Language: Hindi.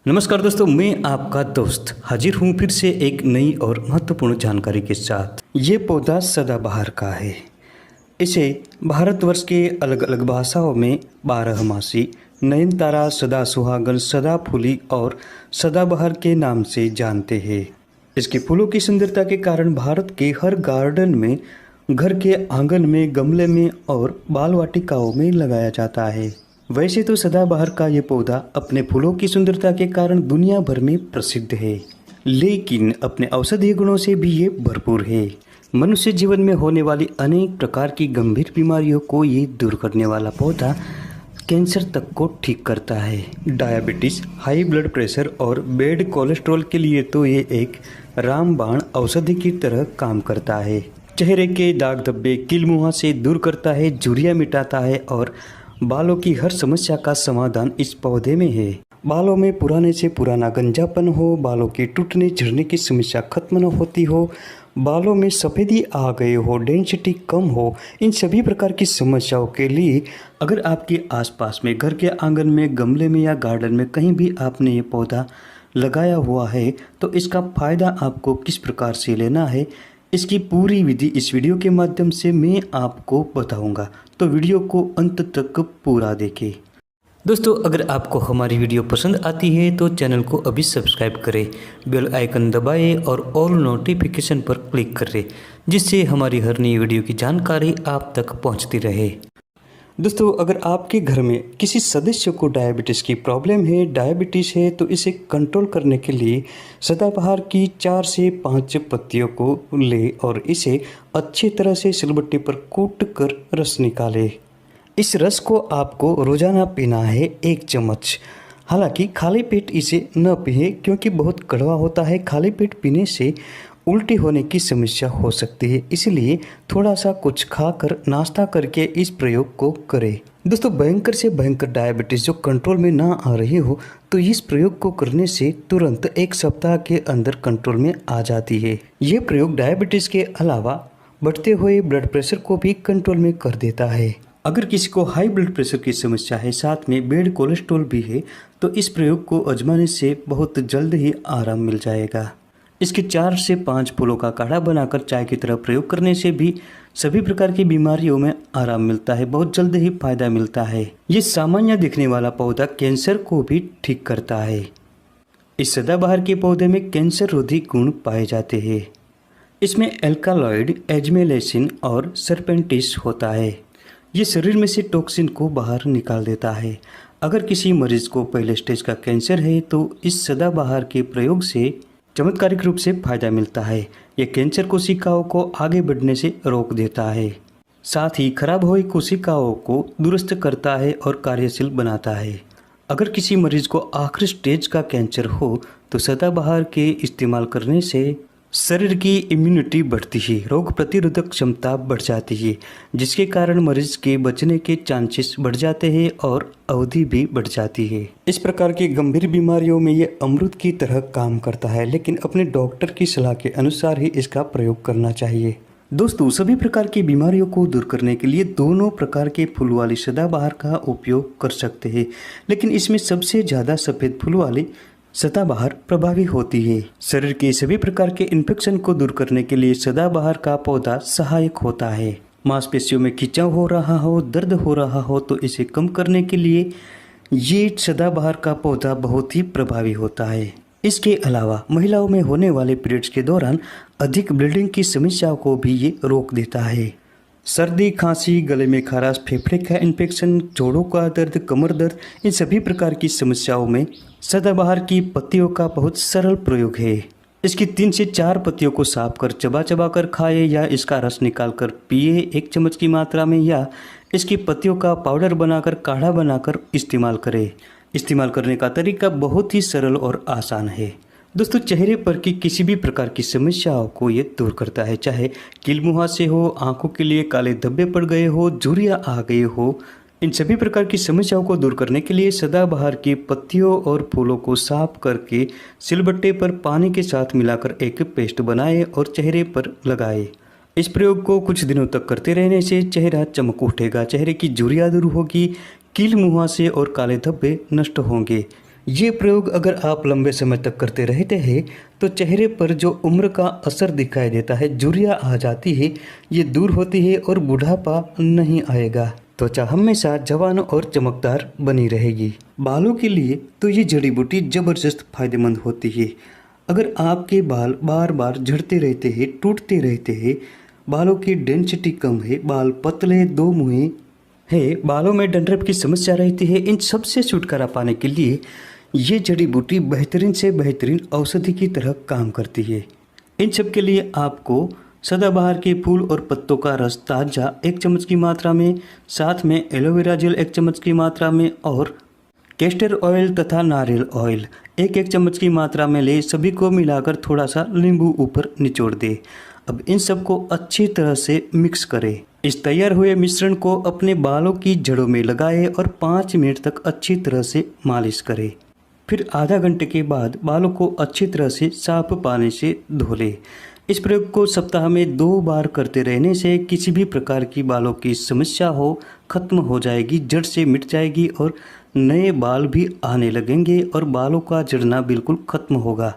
नमस्कार दोस्तों, मैं आपका दोस्त हाजिर हूँ फिर से एक नई और महत्वपूर्ण जानकारी के साथ। ये पौधा सदाबहार का है। इसे भारतवर्ष के अलग अलग भाषाओं में बारहमासी, नयनतारा, सदा सुहागन, सदा फूली और सदाबहार के नाम से जानते हैं। इसके फूलों की सुंदरता के कारण भारत के हर गार्डन में, घर के आंगन में, गमले में और बाल वाटिकाओं में लगाया जाता है। वैसे तो सदाबहार का ये पौधा अपने फूलों की सुंदरता के कारण दुनिया भर में प्रसिद्ध है, लेकिन अपने औषधीय गुणों से भी ये भरपूर है। मनुष्य जीवन में होने वाली अनेक प्रकार की गंभीर बीमारियों को ये दूर करने वाला पौधा कैंसर तक को ठीक करता है। डायबिटीज, हाई ब्लड प्रेशर और बैड कोलेस्ट्रॉल के लिए तो ये एक रामबाण औषधि की तरह काम करता है। चेहरे के दाग धब्बे, कील मुहासे दूर करता है, झुर्रियाँ मिटाता है और बालों की हर समस्या का समाधान इस पौधे में है। बालों में पुराने से पुराना गंजापन हो, बालों के टूटने झड़ने की समस्या खत्म न होती हो, बालों में सफ़ेदी आ गए हो, डेंसिटी कम हो, इन सभी प्रकार की समस्याओं के लिए अगर आपके आसपास में, घर के आंगन में, गमले में या गार्डन में कहीं भी आपने ये पौधा लगाया हुआ है तो इसका फ़ायदा आपको किस प्रकार से लेना है, इसकी पूरी विधि इस वीडियो के माध्यम से मैं आपको बताऊंगा, तो वीडियो को अंत तक पूरा देखें। दोस्तों, अगर आपको हमारी वीडियो पसंद आती है तो चैनल को अभी सब्सक्राइब करें, बेल आइकन दबाएं और ऑल नोटिफिकेशन पर क्लिक करें, जिससे हमारी हर नई वीडियो की जानकारी आप तक पहुंचती रहे। दोस्तों, अगर आपके घर में किसी सदस्य को डायबिटीज़ की प्रॉब्लम है, डायबिटीज़ है, तो इसे कंट्रोल करने के लिए सदाबहार की 4 से 5 पत्तियों को ले और इसे अच्छी तरह से सिलबट्टे पर कूट कर रस निकाले। इस रस को आपको रोज़ाना पीना है 1 चम्मच। हालांकि खाली पेट इसे न पिए क्योंकि बहुत कड़वा होता है। खाली पेट पीने से उल्टी होने की समस्या हो सकती है, इसलिए थोड़ा सा कुछ खाकर नाश्ता करके इस प्रयोग को करें। दोस्तों, भयंकर से भयंकर डायबिटीज़ जो कंट्रोल में ना आ रही हो तो इस प्रयोग को करने से तुरंत 1 सप्ताह के अंदर कंट्रोल में आ जाती है। ये प्रयोग डायबिटीज़ के अलावा बढ़ते हुए ब्लड प्रेशर को भी कंट्रोल में कर देता है। अगर किसी को हाई ब्लड प्रेशर की समस्या है, साथ में बैड कोलेस्ट्रॉल भी है, तो इस प्रयोग को आजमाने से बहुत जल्द ही आराम मिल जाएगा। इसके 4 से 5 फूलों का काढ़ा बनाकर चाय की तरह प्रयोग करने से भी सभी प्रकार की बीमारियों में आराम मिलता है, बहुत जल्द ही फायदा मिलता है। ये सामान्य दिखने वाला पौधा कैंसर को भी ठीक करता है। इस सदाबहार के पौधे में कैंसर रोधी गुण पाए जाते हैं। इसमें एल्कालॉइड, एजमेलेसिन और सरपेंटिस होता है। ये शरीर में से टॉक्सिन को बाहर निकाल देता है। अगर किसी मरीज को पहले स्टेज का कैंसर है तो इस सदाबहार के प्रयोग से चमत्कारिक रूप से फायदा मिलता है। यह कैंसर कोशिकाओं को आगे बढ़ने से रोक देता है, साथ ही खराब हुई कोशिकाओं को दुरुस्त करता है और कार्यशील बनाता है। अगर किसी मरीज को आखिरी स्टेज का कैंसर हो तो सदाबहार के इस्तेमाल करने से शरीर की इम्यूनिटी बढ़ती है, रोग प्रतिरोधक क्षमता बढ़ जाती है, जिसके कारण मरीज के बचने के चांसेस बढ़ जाते हैं और अवधि भी बढ़ जाती है। इस प्रकार की गंभीर बीमारियों में ये अमृत की तरह काम करता है, लेकिन अपने डॉक्टर की सलाह के अनुसार ही इसका प्रयोग करना चाहिए। दोस्तों, सभी प्रकार की बीमारियों को दूर करने के लिए दोनों प्रकार के फूल वाली सदाबहार का उपयोग कर सकते हैं, लेकिन इसमें सबसे ज़्यादा सफ़ेद फूल वाली सदाबहार प्रभावी होती है। शरीर के सभी प्रकार के इन्फेक्शन को दूर करने के लिए सदाबहार का पौधा सहायक होता है। मांसपेशियों में खिंचाव हो रहा हो, दर्द हो रहा हो तो इसे कम करने के लिए ये सदाबहार का पौधा बहुत ही प्रभावी होता है। इसके अलावा महिलाओं में होने वाले पीरियड्स के दौरान अधिक ब्लीडिंग की समस्याओं को भी ये रोक देता है। सर्दी, खांसी, गले में खराश, फेफड़े का इन्फेक्शन, जोड़ों का दर्द, कमर दर्द, इन सभी प्रकार की समस्याओं में सदाबहार की पत्तियों का बहुत सरल प्रयोग है। इसकी 3 से 4 पत्तियों को साफ कर चबा चबा कर खाएं या इसका रस निकाल कर पिए 1 चम्मच की मात्रा में, या इसकी पत्तियों का पाउडर बनाकर काढ़ा बनाकर इस्तेमाल करें। इस्तेमाल करने का तरीका बहुत ही सरल और आसान है। दोस्तों, चेहरे पर की किसी भी प्रकार की समस्याओं को ये दूर करता है, चाहे कील मुहासे हो, आंखों के लिए काले धब्बे पड़ गए हो, झुर्रियाँ आ गई हो, इन सभी प्रकार की समस्याओं को दूर करने के लिए सदाबहार की पत्तियों और फूलों को साफ करके सिलबट्टे पर पानी के साथ मिलाकर एक पेस्ट बनाएं और चेहरे पर लगाएं। इस प्रयोग को कुछ दिनों तक करते रहने से चेहरा चमक उठेगा, चेहरे की झुर्रियाँ दूर होगी, कील मुहासे और काले धब्बे नष्ट होंगे। ये प्रयोग अगर आप लंबे समय तक करते रहते हैं तो चेहरे पर जो उम्र का असर दिखाई देता है, झुर्रियाँ आ जाती है, ये दूर होती है और बुढ़ापा नहीं आएगा। त्वचा हमेशा जवान और चमकदार बनी रहेगी। बालों के लिए तो ये जड़ी बूटी ज़बरदस्त फायदेमंद होती है। अगर आपके बाल बार बार झड़ते रहते हैं, टूटते रहते हैं, बालों की डेंसिटी कम है, बाल पतले दो मुँहे है, बालों में डंडरफ की समस्या रहती है, इन सब से छुटकारा पाने के लिए ये जड़ी बूटी बेहतरीन से बेहतरीन औषधि की तरह काम करती है। इन सब के लिए आपको सदाबहार के फूल और पत्तों का रस ताज़ा 1 चम्मच की मात्रा में, साथ में एलोवेरा जेल 1 चम्मच की मात्रा में और कैस्टर ऑयल तथा नारियल ऑयल 1-1 चम्मच की मात्रा में ले, सभी को मिलाकर थोड़ा सा नींबू ऊपर निचोड़ दे। अब इन सबको अच्छी तरह से मिक्स करें। इस तैयार हुए मिश्रण को अपने बालों की जड़ों में लगाएं और 5 मिनट तक अच्छी तरह से मालिश करें। फिर आधा घंटे के बाद बालों को अच्छी तरह से साफ पानी से धो लें। इस प्रयोग को सप्ताह में 2 बार करते रहने से किसी भी प्रकार की बालों की समस्या हो खत्म हो जाएगी, जड़ से मिट जाएगी और नए बाल भी आने लगेंगे और बालों का झड़ना बिल्कुल खत्म होगा।